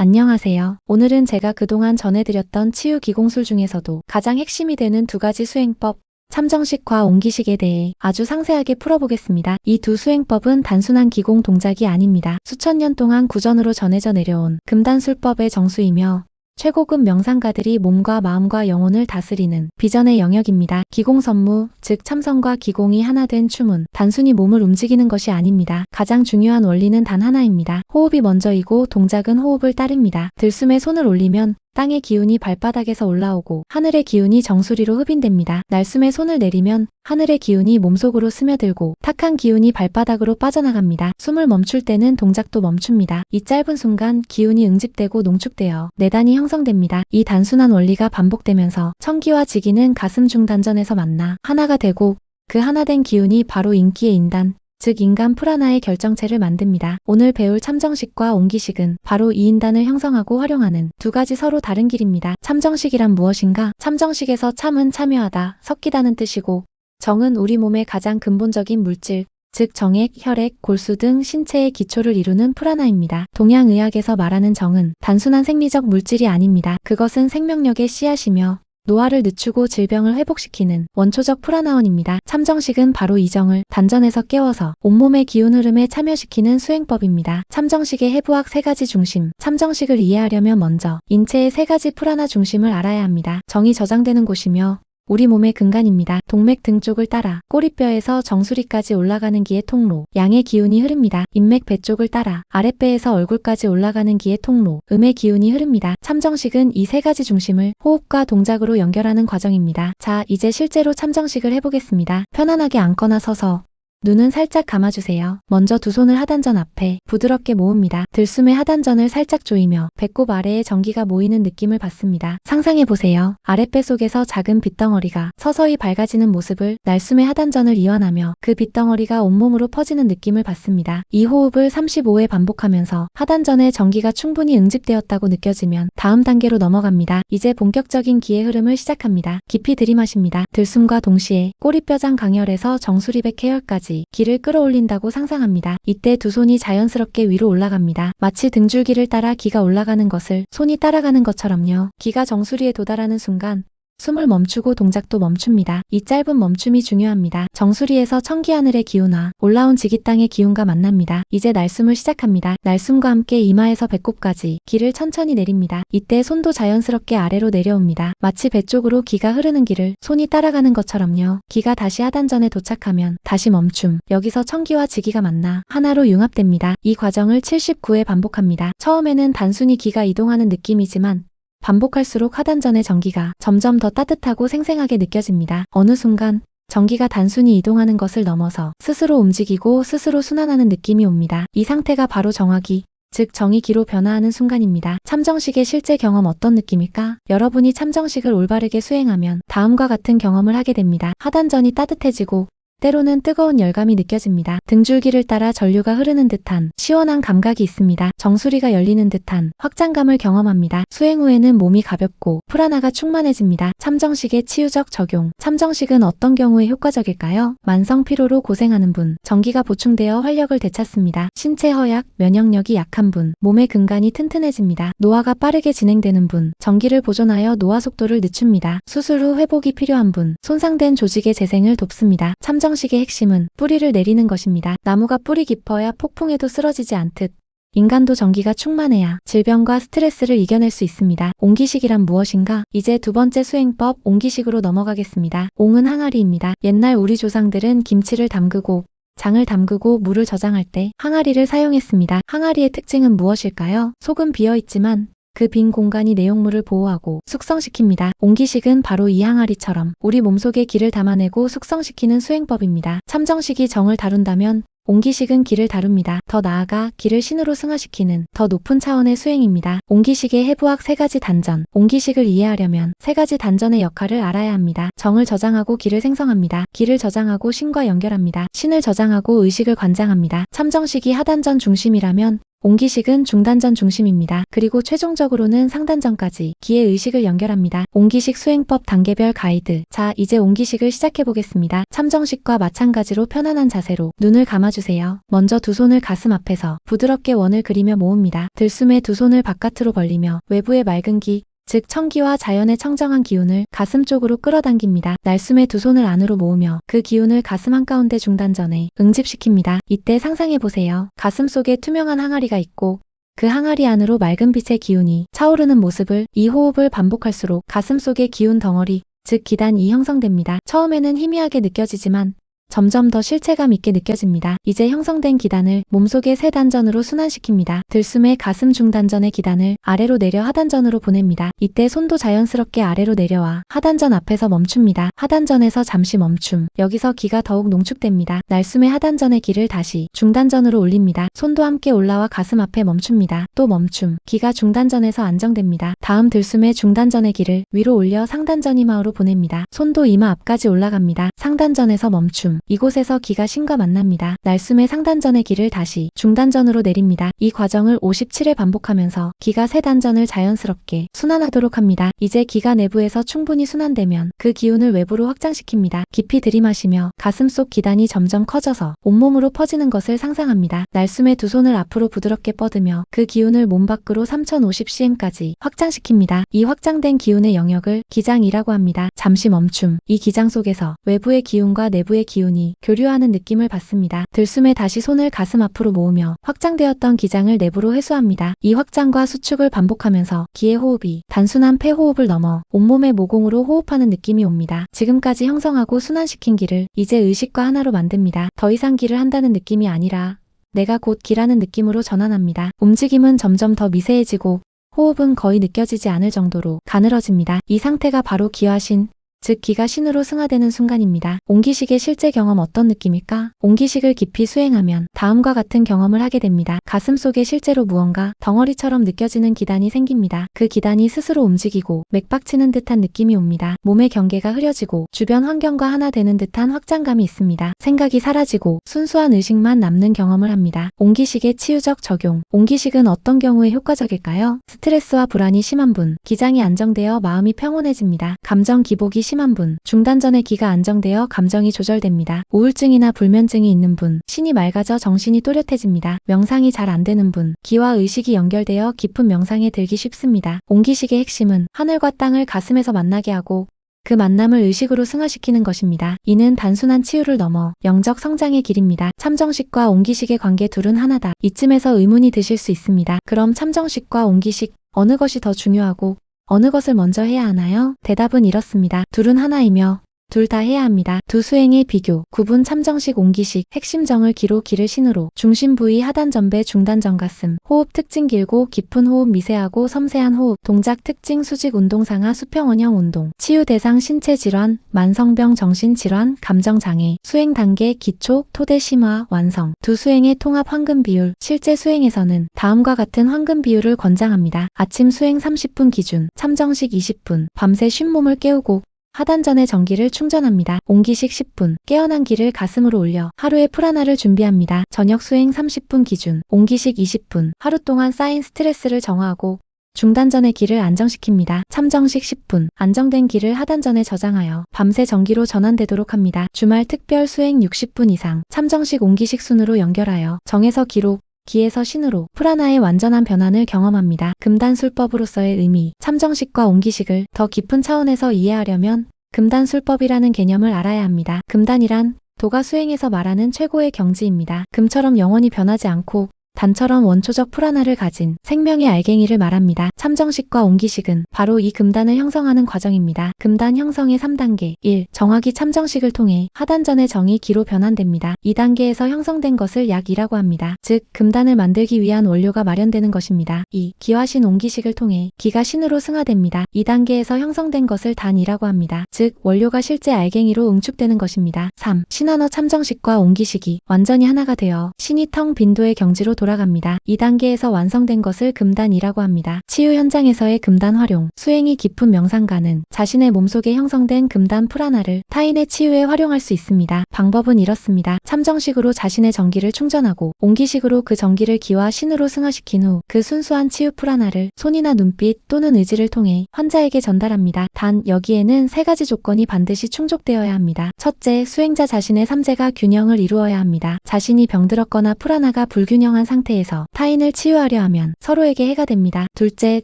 안녕하세요. 오늘은 제가 그동안 전해드렸던 치유 기공술 중에서도 가장 핵심이 되는 두 가지 수행법, 참정식과 옹기식에 대해 아주 상세하게 풀어보겠습니다. 이 두 수행법은 단순한 기공 동작이 아닙니다. 수천 년 동안 구전으로 전해져 내려온 금단술법의 정수이며 최고급 명상가들이 몸과 마음과 영혼을 다스리는 비전의 영역입니다. 기공선무, 즉 참선과 기공이 하나 된 춤은 단순히 몸을 움직이는 것이 아닙니다. 가장 중요한 원리는 단 하나입니다. 호흡이 먼저이고 동작은 호흡을 따릅니다. 들숨에 손을 올리면 땅의 기운이 발바닥에서 올라오고 하늘의 기운이 정수리로 흡인됩니다. 날숨에 손을 내리면 하늘의 기운이 몸속으로 스며들고 탁한 기운이 발바닥으로 빠져나갑니다. 숨을 멈출 때는 동작도 멈춥니다. 이 짧은 순간 기운이 응집되고 농축되어 내단이 형성됩니다. 이 단순한 원리가 반복되면서 청기와 지기는 가슴 중단전에서 만나 하나가 되고 그 하나 된 기운이 바로 인기의 인단, 즉 인간 프라나의 결정체를 만듭니다. 오늘 배울 참정식과 옹기식은 바로 이 인단을 형성하고 활용하는 두 가지 서로 다른 길입니다. 참정식이란 무엇인가? 참정식에서 참은 참여하다, 섞이다는 뜻이고 정은 우리 몸의 가장 근본적인 물질, 즉 정액, 혈액, 골수 등 신체의 기초를 이루는 프라나입니다. 동양의학에서 말하는 정은 단순한 생리적 물질이 아닙니다. 그것은 생명력의 씨앗이며 노화를 늦추고 질병을 회복시키는 원초적 프라나원입니다. 참정식은 바로 이 정을 단전에서 깨워서 온몸의 기운 흐름에 참여시키는 수행법입니다. 참정식의 해부학 세 가지 중심, 참정식을 이해하려면 먼저 인체의 세 가지 프라나 중심을 알아야 합니다. 정이 저장되는 곳이며 우리 몸의 근간입니다. 동맥 등 쪽을 따라 꼬리뼈에서 정수리까지 올라가는 기의 통로, 양의 기운이 흐릅니다. 인맥 배 쪽을 따라 아랫배에서 얼굴까지 올라가는 기의 통로, 음의 기운이 흐릅니다. 참정식은 이 세 가지 중심을 호흡과 동작으로 연결하는 과정입니다. 자, 이제 실제로 참정식을 해보겠습니다. 편안하게 앉거나 서서 눈은 살짝 감아주세요. 먼저 두 손을 하단전 앞에 부드럽게 모읍니다. 들숨에 하단전을 살짝 조이며 배꼽 아래에 전기가 모이는 느낌을 받습니다. 상상해보세요. 아랫배 속에서 작은 빗덩어리가 서서히 밝아지는 모습을 날숨에 하단전을 이완하며 그 빗덩어리가 온몸으로 퍼지는 느낌을 받습니다. 이 호흡을 35회 반복하면서 하단전에 전기가 충분히 응집되었다고 느껴지면 다음 단계로 넘어갑니다. 이제 본격적인 기의 흐름을 시작합니다. 깊이 들이마십니다. 들숨과 동시에 꼬리뼈장 강혈에서 정수리백 해열까지 기를 끌어올린다고 상상합니다. 이때 두 손이 자연스럽게 위로 올라갑니다. 마치 등줄기를 따라 기가 올라가는 것을 손이 따라가는 것처럼요. 기가 정수리에 도달하는 순간 숨을 멈추고 동작도 멈춥니다. 이 짧은 멈춤이 중요합니다. 정수리에서 청기 하늘의 기운과 올라온 지기 땅의 기운과 만납니다. 이제 날숨을 시작합니다. 날숨과 함께 이마에서 배꼽까지 기를 천천히 내립니다. 이때 손도 자연스럽게 아래로 내려옵니다. 마치 배 쪽으로 기가 흐르는 길을 손이 따라가는 것처럼요. 기가 다시 하단전에 도착하면 다시 멈춤. 여기서 청기와 지기가 만나 하나로 융합됩니다. 이 과정을 79회 반복합니다. 처음에는 단순히 기가 이동하는 느낌이지만 반복할수록 하단전의 전기가 점점 더 따뜻하고 생생하게 느껴집니다. 어느 순간 전기가 단순히 이동하는 것을 넘어서 스스로 움직이고 스스로 순환하는 느낌이 옵니다. 이 상태가 바로 정화기, 즉 정이 기로 변화하는 순간입니다. 참정식의 실제 경험 어떤 느낌일까? 여러분이 참정식을 올바르게 수행하면 다음과 같은 경험을 하게 됩니다. 하단전이 따뜻해지고 때로는 뜨거운 열감이 느껴집니다. 등줄기를 따라 전류가 흐르는 듯한 시원한 감각이 있습니다. 정수리가 열리는 듯한 확장감을 경험합니다. 수행 후에는 몸이 가볍고 프라나가 충만해집니다. 참정식의 치유적 적용. 참정식은 어떤 경우에 효과적일까요? 만성 피로로 고생하는 분, 전기가 보충되어 활력을 되찾습니다. 신체 허약, 면역력이 약한 분, 몸의 근간이 튼튼해집니다. 노화가 빠르게 진행되는 분, 전기를 보존하여 노화 속도를 늦춥니다. 수술 후 회복이 필요한 분, 손상된 조직의 재생을 돕습니다. 참정식의 핵심은 뿌리를 내리는 것입니다. 나무가 뿌리 깊어야 폭풍에도 쓰러지지 않듯 인간도 전기가 충만해야 질병과 스트레스를 이겨낼 수 있습니다. 옹기식이란 무엇인가? 이제 두 번째 수행법 옹기식으로 넘어가겠습니다. 옹은 항아리입니다. 옛날 우리 조상들은 김치를 담그고 장을 담그고 물을 저장할 때 항아리를 사용했습니다. 항아리의 특징은 무엇일까요? 속은 비어있지만 그 빈 공간이 내용물을 보호하고 숙성시킵니다. 옹기식은 바로 이 항아리처럼 우리 몸속에 기를 담아내고 숙성시키는 수행법입니다. 참정식이 정을 다룬다면 옹기식은 기를 다룹니다. 더 나아가 기를 신으로 승화시키는 더 높은 차원의 수행입니다. 옹기식의 해부학 세 가지 단전. 옹기식을 이해하려면 세 가지 단전의 역할을 알아야 합니다. 정을 저장하고 기를 생성합니다. 기를 저장하고 신과 연결합니다. 신을 저장하고 의식을 관장합니다. 참정식이 하단전 중심이라면 옹기식은 중단전 중심입니다. 그리고 최종적으로는 상단전까지 기의 의식을 연결합니다. 옹기식 수행법 단계별 가이드. 자, 이제 옹기식을 시작해보겠습니다. 참정식과 마찬가지로 편안한 자세로 눈을 감아주세요. 먼저 두 손을 가슴 앞에서 부드럽게 원을 그리며 모읍니다. 들숨에 두 손을 바깥으로 벌리며 외부의 맑은 기, 즉 청기와 자연의 청정한 기운을 가슴 쪽으로 끌어당깁니다. 날숨에 두 손을 안으로 모으며 그 기운을 가슴 한가운데 중단전에 응집시킵니다. 이때 상상해보세요. 가슴 속에 투명한 항아리가 있고 그 항아리 안으로 맑은 빛의 기운이 차오르는 모습을 이 호흡을 반복할수록 가슴 속의 기운 덩어리, 즉 기단이 형성됩니다. 처음에는 희미하게 느껴지지만 점점 더 실체감 있게 느껴집니다. 이제 형성된 기단을 몸속의 세 단전으로 순환시킵니다. 들숨에 가슴 중단전의 기단을 아래로 내려 하단전으로 보냅니다. 이때 손도 자연스럽게 아래로 내려와 하단전 앞에서 멈춥니다. 하단전에서 잠시 멈춤. 여기서 기가 더욱 농축됩니다. 날숨의 하단전의 기를 다시 중단전으로 올립니다. 손도 함께 올라와 가슴 앞에 멈춥니다. 또 멈춤. 기가 중단전에서 안정됩니다. 다음 들숨의 중단전의 기를 위로 올려 상단전 이마로 보냅니다. 손도 이마 앞까지 올라갑니다. 상단전에서 멈춤. 이곳에서 기가 신과 만납니다. 날숨의 상단전의 기를 다시 중단전으로 내립니다. 이 과정을 57회 반복하면서 기가 세 단전을 자연스럽게 순환하도록 합니다. 이제 기가 내부에서 충분히 순환되면 그 기운을 외부로 확장시킵니다. 깊이 들이마시며 가슴 속 기단이 점점 커져서 온몸으로 퍼지는 것을 상상합니다. 날숨의 두 손을 앞으로 부드럽게 뻗으며 그 기운을 몸 밖으로 3050cm까지 확장시킵니다. 이 확장된 기운의 영역을 기장이라고 합니다. 잠시 멈춤. 이 기장 속에서 외부의 기운과 내부의 기운이 교류하는 느낌을 받습니다. 들숨에 다시 손을 가슴 앞으로 모으며 확장되었던 기장을 내부로 회수합니다. 이 확장과 수축을 반복하면서 기의 호흡이 단순한 폐 호흡을 넘어 온몸의 모공으로 호흡하는 느낌이 옵니다. 지금까지 형성하고 순환시킨 기를 이제 의식과 하나로 만듭니다. 더 이상 기를 한다는 느낌이 아니라 내가 곧 기라는 느낌으로 전환합니다. 움직임은 점점 더 미세해지고 호흡은 거의 느껴지지 않을 정도로 가늘어집니다. 이 상태가 바로 기화신, 즉 기가 신으로 승화되는 순간입니다. 옹기식의 실제 경험 어떤 느낌일까? 옹기식을 깊이 수행하면 다음과 같은 경험을 하게 됩니다. 가슴 속에 실제로 무언가 덩어리처럼 느껴지는 기단이 생깁니다. 그 기단이 스스로 움직이고 맥박치는 듯한 느낌이 옵니다. 몸의 경계가 흐려지고 주변 환경과 하나 되는 듯한 확장감이 있습니다. 생각이 사라지고 순수한 의식만 남는 경험을 합니다. 옹기식의 치유적 적용. 옹기식은 어떤 경우에 효과적일까요? 스트레스와 불안이 심한 분, 기장이 안정되어 마음이 평온해집니다. 감정 기복이 심한 분, 중단전의 기가 안정되어 감정이 조절됩니다. 우울증이나 불면증이 있는 분, 신이 맑아져 정신이 또렷해집니다. 명상이 잘 안 되는 분, 기와 의식이 연결되어 깊은 명상에 들기 쉽습니다. 옹기식의 핵심은 하늘과 땅을 가슴에서 만나게 하고 그 만남을 의식으로 승화시키는 것입니다. 이는 단순한 치유를 넘어 영적 성장의 길입니다. 참정식과 옹기식의 관계 둘은 하나다. 이쯤에서 의문이 드실 수 있습니다. 그럼 참정식과 옹기식 어느 것이 더 중요하고 어느 것을 먼저 해야 하나요? 대답은 이렇습니다. 둘은 하나이며 둘 다 해야 합니다. 두 수행의 비교, 구분 참정식 옹기식, 핵심정을 기로 기를 신으로, 중심 부위 하단 전배 중단 전가슴, 호흡 특징 길고 깊은 호흡 미세하고 섬세한 호흡, 동작 특징 수직 운동 상하 수평 원형 운동, 치유 대상 신체 질환, 만성병 정신 질환, 감정 장애, 수행 단계 기초, 토대 심화, 완성, 두 수행의 통합 황금 비율, 실제 수행에서는 다음과 같은 황금 비율을 권장합니다. 아침 수행 30분 기준, 참정식 20분, 밤새 쉰몸을 깨우고 하단전의 전기를 충전합니다. 옹기식 10분, 깨어난 기를 가슴으로 올려 하루의 프라나를 준비합니다. 저녁 수행 30분 기준, 옹기식 20분, 하루 동안 쌓인 스트레스를 정화하고 중단전의 기를 안정시킵니다. 참정식 10분, 안정된 기를 하단전에 저장하여 밤새 전기로 전환되도록 합니다. 주말 특별 수행 60분 이상, 참정식 옹기식 순으로 연결하여 정에서 기로, 기에서 신으로 프라나의 완전한 변환을 경험합니다. 금단술법으로서의 의미, 참정식과 옹기식을 더 깊은 차원에서 이해하려면 금단술법이라는 개념을 알아야 합니다. 금단이란 도가 수행에서 말하는 최고의 경지입니다. 금처럼 영원히 변하지 않고 단처럼 원초적 프라나를 가진 생명의 알갱이를 말합니다. 참정식과 옹기식은 바로 이 금단을 형성하는 과정입니다. 금단 형성의 3단계 1. 정화기 참정식을 통해 하단전의 정이 기로 변환됩니다. 2단계에서 형성된 것을 약이라고 합니다. 즉 금단을 만들기 위한 원료가 마련되는 것입니다. 2. 기화신 옹기식을 통해 기가 신으로 승화됩니다. 2단계에서 형성된 것을 단이라고 합니다. 즉 원료가 실제 알갱이로 응축되는 것입니다. 3. 신한어 참정식과 옹기식이 완전히 하나가 되어 신이 텅 빈도의 경지로 돌아갑니다. 2단계에서 완성된 것을 금단이라고 합니다. 치유 현장에서의 금단 활용. 수행이 깊은 명상가는 자신의 몸속에 형성된 금단 프라나를 타인의 치유에 활용할 수 있습니다. 방법은 이렇습니다. 참정식으로 자신의 정기를 충전하고 옹기식으로 그 정기를 기와 신으로 승화시킨 후 그 순수한 치유 프라나를 손이나 눈빛 또는 의지를 통해 환자에게 전달합니다. 단 여기에는 3가지 조건이 반드시 충족되어야 합니다. 첫째, 수행자 자신의 삼재가 균형을 이루어야 합니다. 자신이 병들었거나 프라나가 불균형한 상태에서 타인을 치유하려 하면 서로에게 해가 됩니다. 둘째,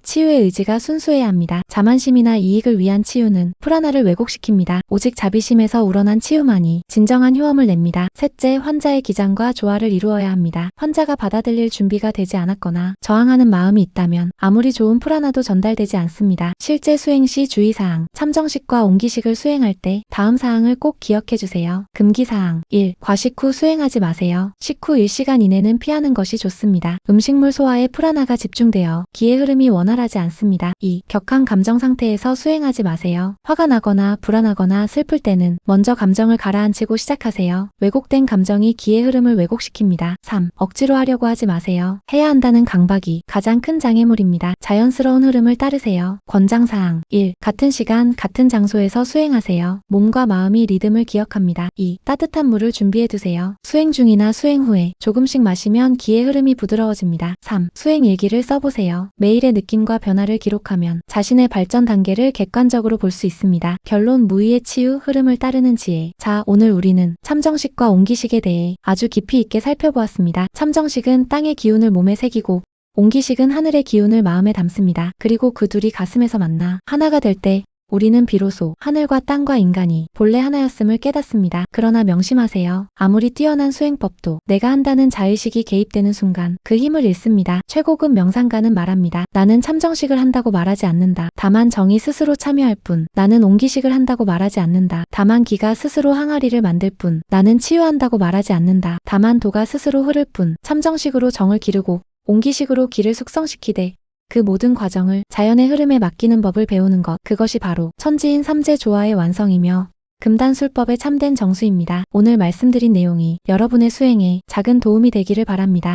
치유의 의지가 순수해야 합니다. 자만심이나 이익을 위한 치유는 프라나를 왜곡시킵니다. 오직 자비심에서 우러난 치유만이 진정한 효험을 냅니다. 셋째, 환자의 기장과 조화를 이루어야 합니다. 환자가 받아들일 준비가 되지 않았거나 저항하는 마음이 있다면 아무리 좋은 프라나도 전달되지 않습니다. 실제 수행 시 주의사항. 참정식과 옹기식을 수행할 때 다음 사항을 꼭 기억해주세요. 금기사항 1. 과식 후 수행하지 마세요. 식후 1시간 이내는 피하는 것이 좋습니다. 음식물 소화에 프라나가 집중되어 기의 흐름이 원활하지 않습니다. 2. 격한 감정 상태에서 수행하지 마세요. 화가 나거나 불안하거나 슬플 때는 먼저 감정을 가라앉히고 시작하세요. 왜곡된 감정이 기의 흐름을 왜곡시킵니다. 3. 억지로 하려고 하지 마세요. 해야 한다는 강박이 가장 큰 장애물입니다. 자연스러운 흐름을 따르세요. 권장사항 1. 같은 시간, 같은 장소에서 수행하세요. 몸과 마음이 리듬을 기억합니다. 2. 따뜻한 물을 준비해두세요. 수행 중이나 수행 후에 조금씩 마시면 기의 흐름이 부드러워집니다. 3. 수행 일기를 써보세요. 매일의 느낌과 변화를 기록하면 자신의 발전 단계를 객관적으로 볼 수 있습니다. 결론 무의의 치유, 흐름을 따르는 지혜. 자, 오늘 우리는 참정식과 옹기식에 대해 아주 깊이 있게 살펴보았습니다. 참정식은 땅의 기운을 몸에 새기고 옹기식은 하늘의 기운을 마음에 담습니다. 그리고 그 둘이 가슴에서 만나 하나가 될 때 우리는 비로소 하늘과 땅과 인간이 본래 하나였음을 깨닫습니다. 그러나 명심하세요. 아무리 뛰어난 수행법도 내가 한다는 자의식이 개입되는 순간 그 힘을 잃습니다. 최고급 명상가는 말합니다. 나는 참정식을 한다고 말하지 않는다. 다만 정이 스스로 참여할 뿐. 나는 옹기식을 한다고 말하지 않는다. 다만 기가 스스로 항아리를 만들 뿐. 나는 치유한다고 말하지 않는다. 다만 도가 스스로 흐를 뿐. 참정식으로 정을 기르고 옹기식으로 기를 숙성시키되 그 모든 과정을 자연의 흐름에 맡기는 법을 배우는 것, 그것이 바로 천지인 삼재 조화의 완성이며 금단술법의 참된 정수입니다. 오늘 말씀드린 내용이 여러분의 수행에 작은 도움이 되기를 바랍니다.